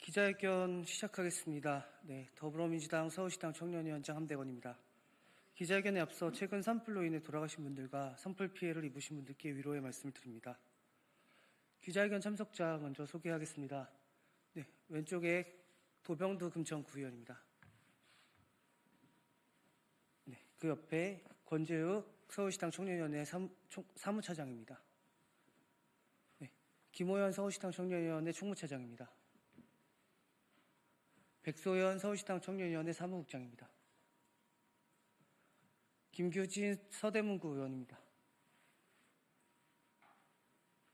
기자회견 시작하겠습니다. 네, 더불어민주당 서울시당 청년위원장 함대건입니다. 기자회견에 앞서 최근 산불로 인해 돌아가신 분들과 산불 피해를 입으신 분들께 위로의 말씀을 드립니다. 기자회견 참석자 먼저 소개하겠습니다. 네, 왼쪽에 도병두 금천구의원입니다. 네, 그 옆에 권재욱 서울시당 청년위원회 사무차장입니다. 네, 김호연 서울시당 청년위원회 총무차장입니다. 백소연 서울시당 청년위원회 사무국장입니다. 김규진 서대문구 의원입니다.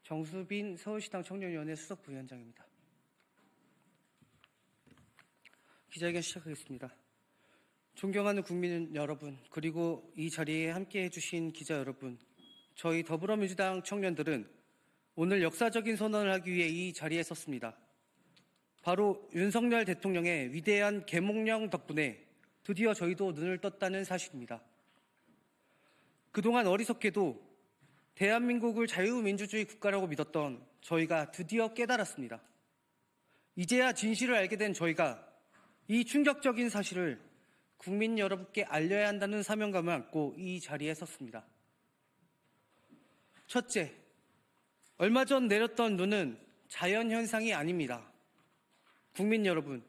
정수빈 서울시당 청년위원회 수석부위원장입니다. 기자회견 시작하겠습니다. 존경하는 국민 여러분, 그리고 이 자리에 함께해 주신 기자 여러분, 저희 더불어민주당 청년들은 오늘 역사적인 선언을 하기 위해 이 자리에 섰습니다. 바로 윤석열 대통령의 위대한 계몽령 덕분에 드디어 저희도 눈을 떴다는 사실입니다. 그동안 어리석게도 대한민국을 자유민주주의 국가라고 믿었던 저희가 드디어 깨달았습니다. 이제야 진실을 알게 된 저희가 이 충격적인 사실을 국민 여러분께 알려야 한다는 사명감을 안고 이 자리에 섰습니다. 첫째, 얼마 전 내렸던 눈은 자연현상이 아닙니다. 국민 여러분,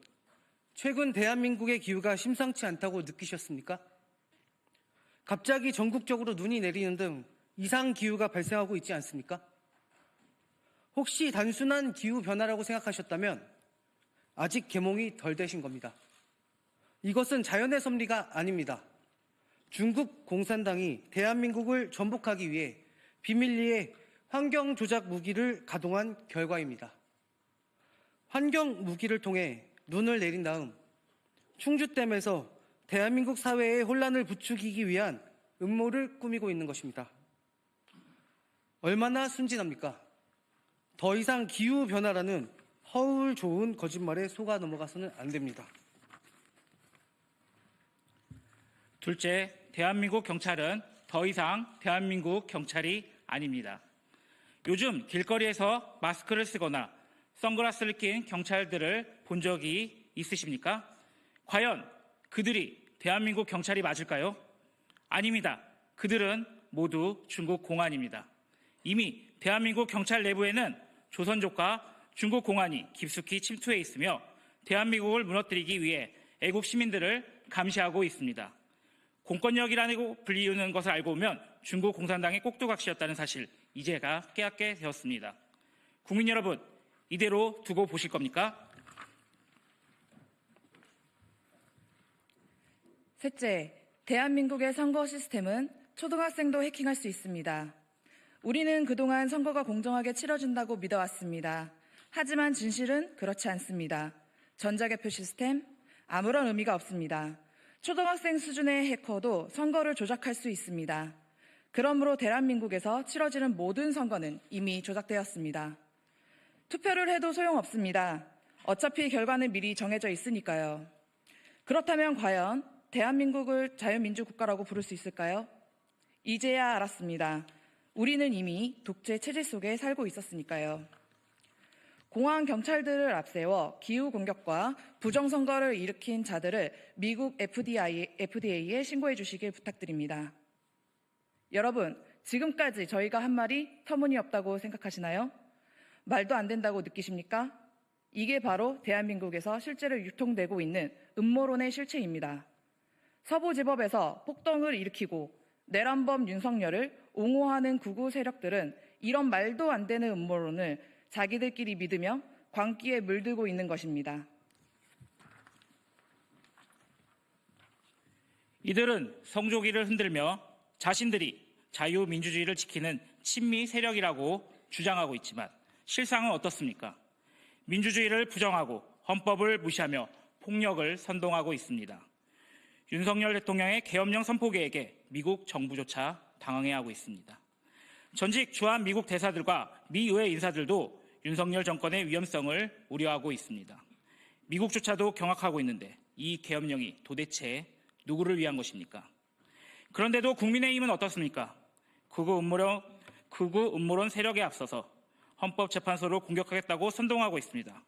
최근 대한민국의 기후가 심상치 않다고 느끼셨습니까? 갑자기 전국적으로 눈이 내리는 등 이상 기후가 발생하고 있지 않습니까? 혹시 단순한 기후 변화라고 생각하셨다면 아직 계몽이 덜 되신 겁니다. 이것은 자연의 섭리가 아닙니다. 중국 공산당이 대한민국을 전복하기 위해 비밀리에 환경 조작 무기를 가동한 결과입니다. 환경 무기를 통해 눈을 내린 다음 충주댐에서 대한민국 사회의 혼란을 부추기기 위한 음모를 꾸미고 있는 것입니다. 얼마나 순진합니까? 더 이상 기후변화라는 허울 좋은 거짓말에 속아 넘어가서는 안 됩니다. 둘째, 대한민국 경찰은 더 이상 대한민국 경찰이 아닙니다. 요즘 길거리에서 마스크를 쓰거나 선글라스를 낀 경찰들을 본 적이 있으십니까? 과연 그들이 대한민국 경찰이 맞을까요? 아닙니다. 그들은 모두 중국 공안입니다. 이미 대한민국 경찰 내부에는 조선족과 중국 공안이 깊숙이 침투해 있으며 대한민국을 무너뜨리기 위해 애국 시민들을 감시하고 있습니다. 공권력이라고 불리우는 것을 알고 보면 중국 공산당의 꼭두각시였다는 사실 이제가 깨닫게 되었습니다. 국민 여러분, 이대로 두고 보실 겁니까? 셋째, 대한민국의 선거 시스템은 초등학생도 해킹할 수 있습니다. 우리는 그동안 선거가 공정하게 치러진다고 믿어왔습니다. 하지만 진실은 그렇지 않습니다. 전자개표 시스템, 아무런 의미가 없습니다. 초등학생 수준의 해커도 선거를 조작할 수 있습니다. 그러므로 대한민국에서 치러지는 모든 선거는 이미 조작되었습니다. 투표를 해도 소용없습니다. 어차피 결과는 미리 정해져 있으니까요. 그렇다면 과연 대한민국을 자유민주국가라고 부를 수 있을까요? 이제야 알았습니다. 우리는 이미 독재 체제 속에 살고 있었으니까요. 공안 경찰들을 앞세워 기후 공격과 부정선거를 일으킨 자들을 미국 FDA에 신고해 주시길 부탁드립니다. 여러분, 지금까지 저희가 한 말이 터무니없다고 생각하시나요? 말도 안 된다고 느끼십니까? 이게 바로 대한민국에서 실제로 유통되고 있는 음모론의 실체입니다. 서부지법에서 폭동을 일으키고 내란범 윤석열을 옹호하는 극우 세력들은 이런 말도 안 되는 음모론을 자기들끼리 믿으며 광기에 물들고 있는 것입니다. 이들은 성조기를 흔들며 자신들이 자유민주주의를 지키는 친미 세력이라고 주장하고 있지만 실상은 어떻습니까? 민주주의를 부정하고 헌법을 무시하며 폭력을 선동하고 있습니다. 윤석열 대통령의 계엄령 선포 계획에 미국 정부조차 당황해하고 있습니다. 전직 주한 미국 대사들과 미 의회 인사들도 윤석열 정권의 위험성을 우려하고 있습니다. 미국조차도 경악하고 있는데 이 계엄령이 도대체 누구를 위한 것입니까? 그런데도 국민의힘은 어떻습니까? 극우 음모론 세력에 앞서서 헌법재판소를 공격하겠다고 선동하고 있습니다.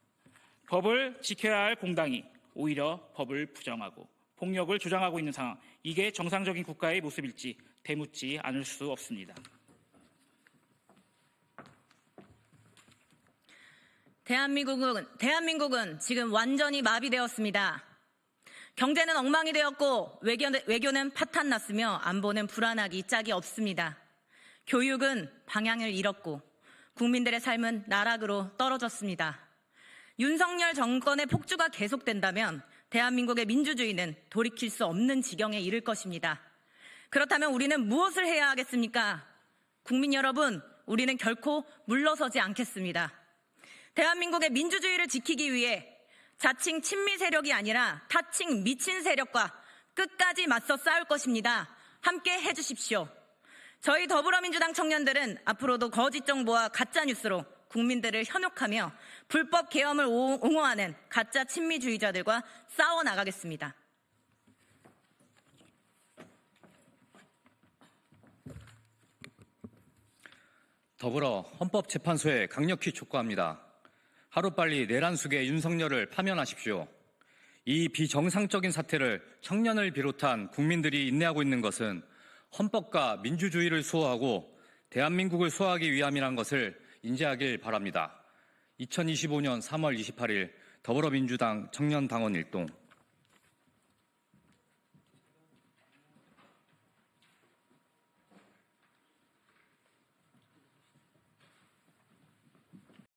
법을 지켜야 할 공당이 오히려 법을 부정하고 폭력을 조장하고 있는 상황, 이게 정상적인 국가의 모습일지 되묻지 않을 수 없습니다. 대한민국은 지금 완전히 마비되었습니다. 경제는 엉망이 되었고 외교는 파탄났으며 안보는 불안하기 짝이 없습니다. 교육은 방향을 잃었고 국민들의 삶은 나락으로 떨어졌습니다. 윤석열 정권의 폭주가 계속된다면 대한민국의 민주주의는 돌이킬 수 없는 지경에 이를 것입니다. 그렇다면 우리는 무엇을 해야 하겠습니까? 국민 여러분, 우리는 결코 물러서지 않겠습니다. 대한민국의 민주주의를 지키기 위해 자칭 친미 세력이 아니라 타칭 미친 세력과 끝까지 맞서 싸울 것입니다. 함께 해주십시오. 저희 더불어민주당 청년들은 앞으로도 거짓 정보와 가짜 뉴스로 국민들을 현혹하며 불법 계엄을 옹호하는 가짜 친미주의자들과 싸워 나가겠습니다. 더불어 헌법재판소에 강력히 촉구합니다. 하루빨리 내란 속의 윤석열을 파면하십시오. 이 비정상적인 사태를 청년을 비롯한 국민들이 인내하고 있는 것은 헌법과 민주주의를 수호하고 대한민국을 수호하기 위함이란 것을 인지하길 바랍니다. 2025년 3월 28일 더불어민주당 청년당원 일동